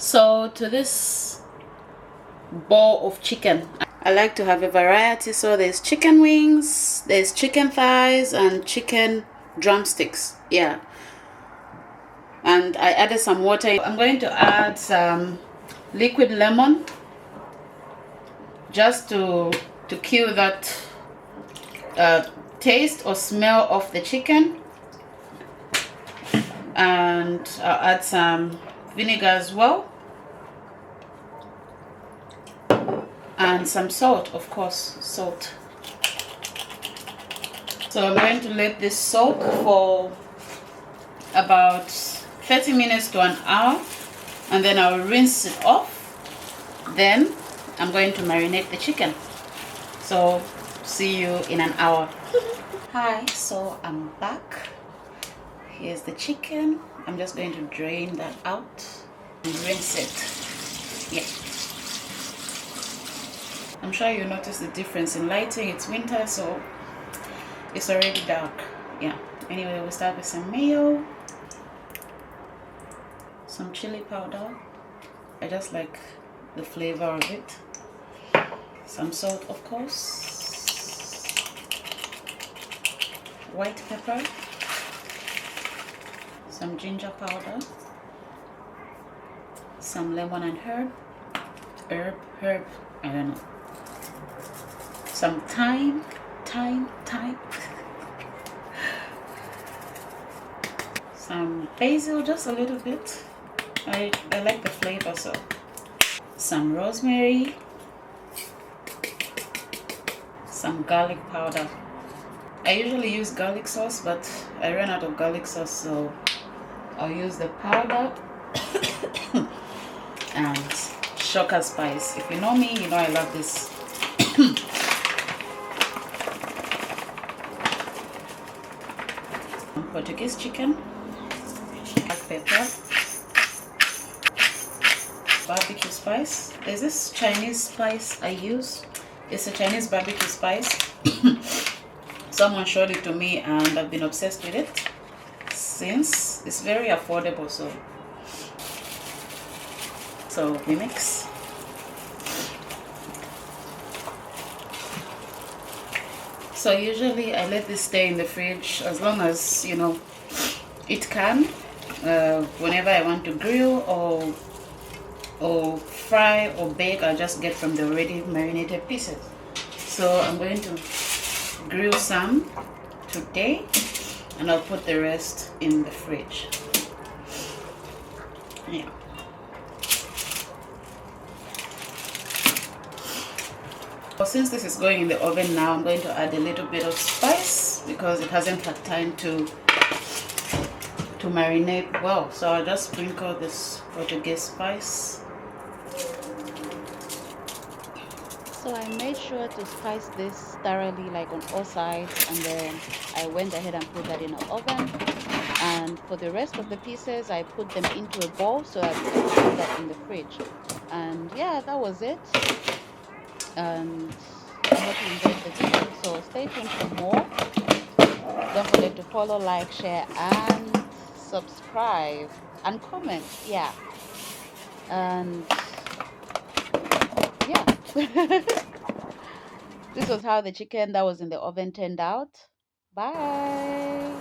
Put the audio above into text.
So to this bowl of chicken, I like to have a variety. So there's chicken wings, there's chicken thighs, and chicken drumsticks. Yeah. And I added some water. I'm going to add some liquid lemon just to kill that taste or smell of the chicken. And I'll add some vinegar as well. And some salt, of course, salt. So I'm going to let this soak for about 30 minutes to an hour, and then I'll rinse it off. Then I'm going to marinate the chicken. So see you in an hour. Hi, so I'm back. Here's the chicken. I'm just going to drain that out and rinse it. Yeah. I'm sure you notice the difference in lighting. It's winter, so it's already dark. Yeah. Anyway, we'll start with some mayo, some chili powder. I just like the flavor of it. Some salt, of course. White pepper. Some ginger powder. Some lemon and herb. I don't know. Some thyme. Some basil, just a little bit. I like the flavor, so. Some rosemary. Some garlic powder. I usually use garlic sauce, but I ran out of garlic sauce, so I'll use the powder. And shocker spice. If you know me, you know I love this. Portuguese chicken, black pepper, barbecue spice. There's this Chinese spice I use. It's a Chinese barbecue spice. Someone showed it to me and I've been obsessed with it since. It's very affordable, so we mix. So usually I let this stay in the fridge as long as, you know, it can. Whenever I want to grill or fry or bake, I just get from the already marinated pieces. So I'm going to grill some today and I'll put the rest in the fridge. Yeah. Well, since this is going in the oven now, I'm going to add a little bit of spice because it hasn't had time to marinate well. So I'll just sprinkle this Portuguese spice. So I made sure to spice this thoroughly, like on all sides, and then I went ahead and put that in the oven. And for the rest of the pieces, I put them into a bowl so I could put that in the fridge. And yeah, that was it. And I hope you enjoyed the video, so stay tuned for more. Don't forget to follow, like, share, and subscribe and comment. Yeah. And yeah. This was how the chicken that was in the oven turned out. Bye.